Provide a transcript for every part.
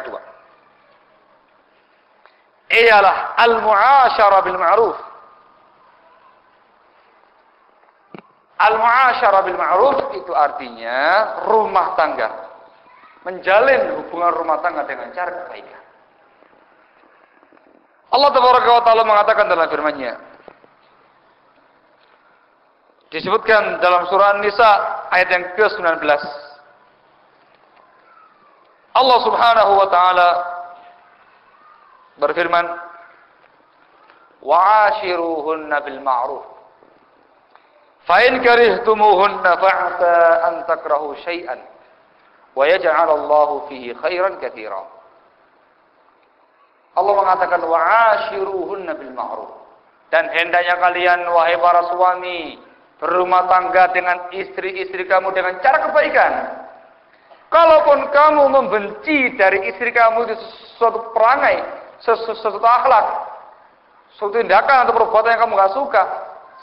kedua ialah al-mu'asyarah bil ma'ruf. Al-mu'asyarah bil ma'ruf itu artinya rumah tangga, menjalin hubungan rumah tangga dengan cara kebaikan. Allah Tabaraka wa Ta'ala mengatakan dalam firman-Nya, disebutkan dalam surah An-Nisa ayat yang ke-19, Allah Subhanahu wa Ta'ala berfirman, wa'ashiruhunna bil ma'ruf fa in karihtumuhunna fa'asa an takrahu syai'an wa yaj'alallahu fihi khairan katsira. Allah mengatakan wa'ashiruhunna bil ma'ruf, dan hendaknya kalian wahai para suami berumah tangga dengan istri-istri kamu dengan cara kebaikan. Kalaupun kamu membenci dari istri kamu itu sesuatu perangai, sesuatu akhlak, suatu tindakan atau perbuatan yang kamu gak suka,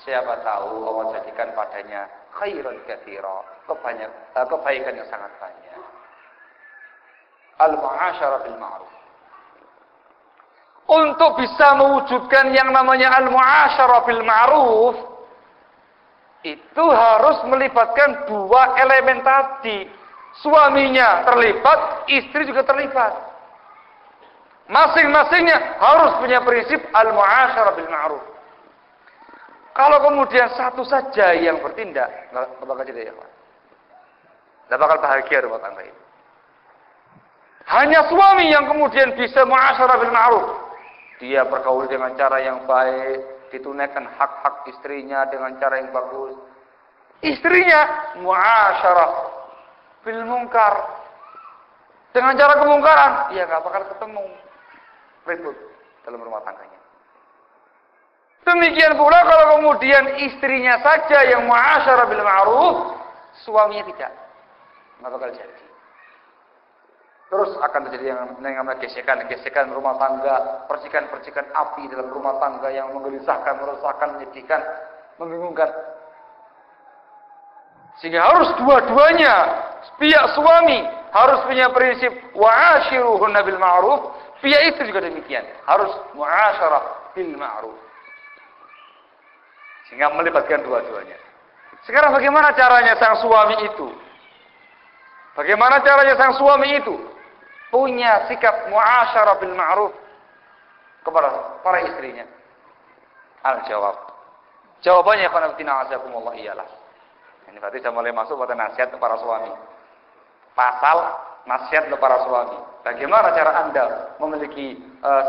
siapa tahu Allah jadikan padanya khairan katsira, kebaikan yang sangat banyak. Al-mu'asyarah bil ma'ruf. Untuk bisa mewujudkan yang namanya al-mu'asyarah bil ma'ruf, itu harus melibatkan dua elemen tadi. Suaminya terlibat, istri juga terlibat. Masing-masingnya harus punya prinsip al-mu'asyarah bil ma'ruf. Kalau kemudian satu saja yang bertindak, nggak bakal jadi ya, Pak. Nggak bakal bahagia rumah tangga itu. Hanya suami yang kemudian bisa mu'asyarah bil ma'ruf. Dia bergaul dengan cara yang baik, ditunaikan hak-hak istrinya dengan cara yang bagus. Istrinya mu'asyarah bil munkar, dengan cara kemungkaran, dia nggak bakal ketemu ribut dalam rumah tangganya. Demikian pula kalau kemudian istrinya saja yang mu'asyarah bil ma'ruf, suaminya tidak, nggak bakal jadi. Terus akan terjadi yang namanya gesekan rumah tangga, percikan-percikan api dalam rumah tangga yang menggelisahkan, meresahkan, menyedihkan, membingungkan. Sehingga harus dua-duanya, pihak suami harus punya prinsip wa'ashiruhunna bil ma'ruf, pihak istri juga demikian, harus mu'asyarah bil ma'ruf. Sehingga melibatkan dua-duanya. Sekarang bagaimana caranya sang suami itu? Bagaimana caranya sang suami itu punya sikap mu'asyarah bil ma'ruf kepada para istrinya? Al-jawab. Jawabannya qanatina azakumullah iyalah. Ini berarti sudah mulai masuk pada nasihat para suami. Pasal nasihat para suami. Bagaimana cara Anda memiliki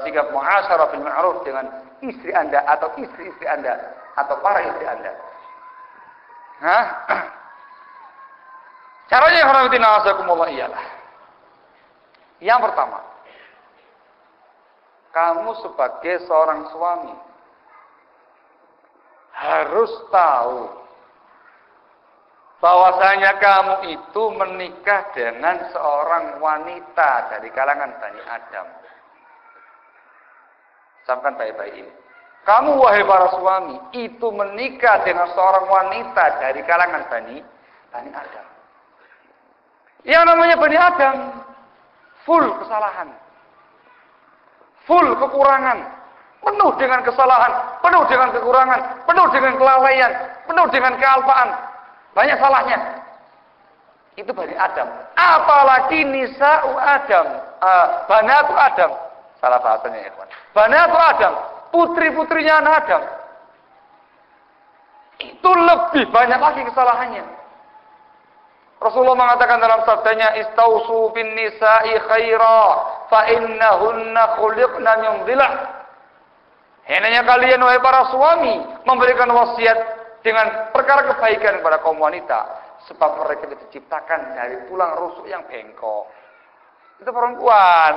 sikap mu'asyarah bil ma'ruf dengan istri Anda atau istri-istri Anda atau para istri Anda? Hah? Caranya qanatina azakumullah iyalah. Yang pertama, kamu sebagai seorang suami harus tahu bahwasanya kamu itu menikah dengan seorang wanita dari kalangan Bani Adam. Sampaikan baik-baik ini. Kamu wahai para suami itu menikah dengan seorang wanita dari kalangan Bani Adam. Yang namanya Bani Adam full kesalahan, full kekurangan, penuh dengan kesalahan, penuh dengan kekurangan, penuh dengan kelalaian, penuh dengan kealpaan. Banyak salahnya. Itu Bani Adam. Apalagi nisa'u Adam, banatu Adam. Salah bahasanya ya, kawan. Banatu Adam, putri-putrinya anak Adam. Itu lebih banyak lagi kesalahannya. Rasulullah mengatakan dalam sabdanya, "Istausu bin nisa'i khaira, fa innahunna khuliqna min dhilah." Hendaknya kalian wahai para suami memberikan wasiat dengan perkara kebaikan kepada kaum wanita, sebab mereka diciptakan dari tulang rusuk yang bengkok. Itu perempuan,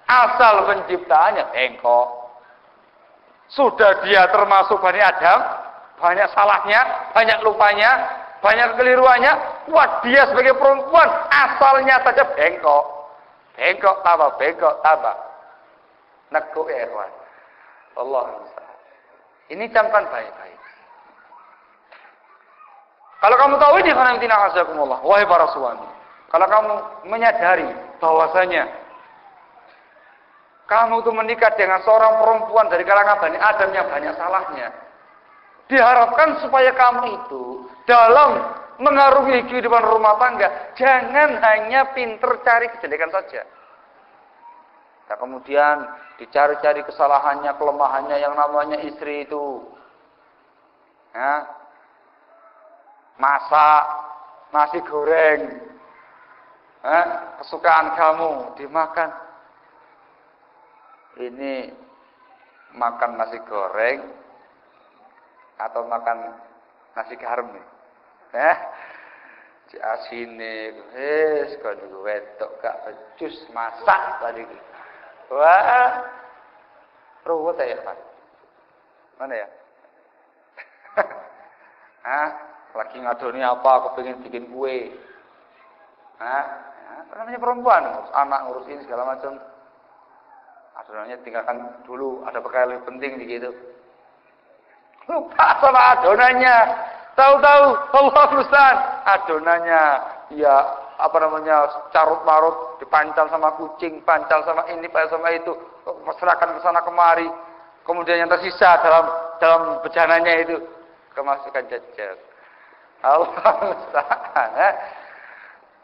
asal penciptaannya bengkok. Sudah dia termasuk Bani Adam, banyak salahnya, banyak lupanya, banyak kekeliruannya. Wah, dia sebagai perempuan asalnya saja bengkok. Bengkok tambah. Nekuk ya, ikhwan. Allah. Ini camkan baik-baik. Kalau kamu tahu ini, wahai para suami, kalau kamu menyadari bahwasanya Kamu tuh menikah dengan seorang perempuan dari kalangan Bani Adam yang banyak salahnya. Diharapkan supaya kamu itu dalam mengarungi kehidupan rumah tangga, jangan hanya pinter cari kejelekan saja. Nah, kemudian dicari-cari kesalahannya, kelemahannya yang namanya istri itu. Ya. Masak nasi goreng. Kesukaan kamu dimakan. Ini makan nasi goreng atau makan nasi garam nih. Si asine wis kon wedok gak becus masak tadi. Wah. Ruwet ya, Pak. Mana ya? Lagi ngadoni apa, aku pengen bikin kue. Namanya perempuan, ngurus anak, ngurus ini segala macam. Adonannya tinggalkan dulu, ada perkara lebih penting di gitu. Lupa sama adonannya. Tahu-tahu Allah musta'an, adonannya ya apa namanya carut-marut, dipancal sama kucing, pancal sama ini, pancal sama itu, serahkan ke sana kemari. Kemudian yang tersisa dalam bejananya itu kemasukan jejak. Allah musta'an.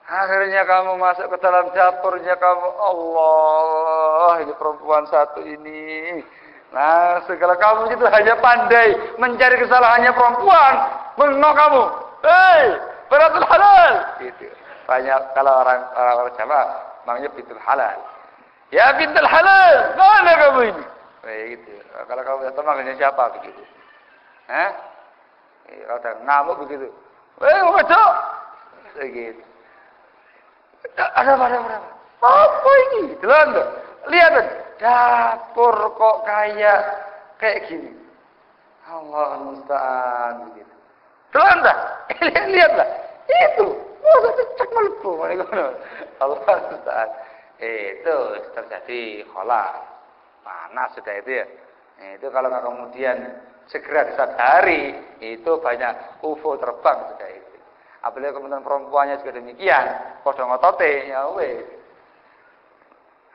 Akhirnya kamu masuk ke dalam dapurnya kamu, Allah, ini perempuan satu ini. Nah, segala kamu itu hanya pandai mencari kesalahannya perempuan. Mengenal kamu, hei, beratul halal. Gitu. Banyak kalau orang Jawa, namanya bintul halal. Ya bintul halal, mana kamu ini? Gitu. Kalau kamu datang manggilnya siapa begitu? Kalau ada ngamuk begitu, ngocok. Begitu. Ada apa ini? Lihat, dapur kok kayak gini. Allah musta'an begitu. Lihatlah. Itu. Cek melepuh. Allah musta'an. Itu terjadi kholaf. Panas sudah itu ya. Itu kalau nggak kemudian segera disadari, itu banyak UFO terbang sudah itu. Apalagi kemudian perempuannya juga demikian, podo ngotote, ya wes.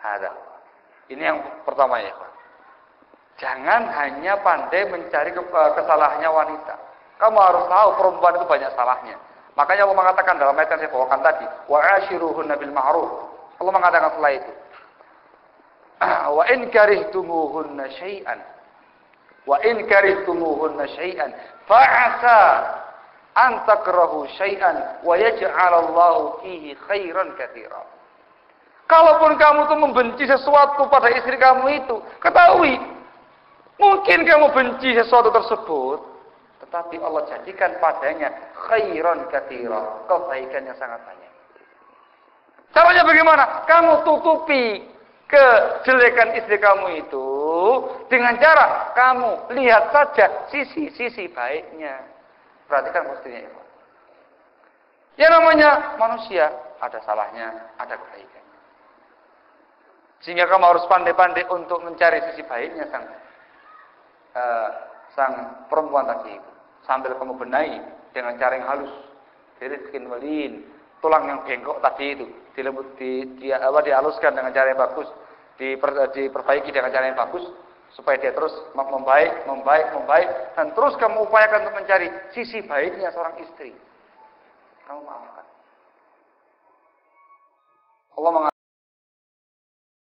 Ada. Ini yang pertama ya, Pak. Jangan hanya pandai mencari kesalahannya wanita. Kamu harus tahu perempuan itu banyak salahnya. Makanya Allah mengatakan dalam ayat yang saya bawakan tadi, wa ashiruhunna bil ma'ruf. Allah mengatakan setelah itu, wa in karihtumuhunna syai'an, fa'asa an takrahu syai'an wa yaj'alallahu fihi khairan katsira. Kalaupun kamu tuh membenci sesuatu pada istri kamu itu, ketahui mungkin kamu benci sesuatu tersebut, tetapi Allah jadikan padanya khairan katsira, kebaikan yang sangat banyak. Caranya bagaimana? Kamu tutupi kejelekan istri kamu itu dengan cara kamu lihat saja sisi-sisi baiknya. Perhatikan pastinya ya. Ya namanya manusia, ada salahnya, ada kebaikan. Sehingga kamu harus pandai-pandai untuk mencari sisi baiknya sang perempuan tadi itu. Sambil kamu benahi dengan cara yang halus. Diriskin walin, tulang yang bengkok tadi itu dihaluskan dengan cara yang bagus, diperbaiki dengan cara yang bagus. Supaya dia terus membaik, dan terus kamu upayakan untuk mencari sisi baiknya seorang istri. Kamu maafkan. Allah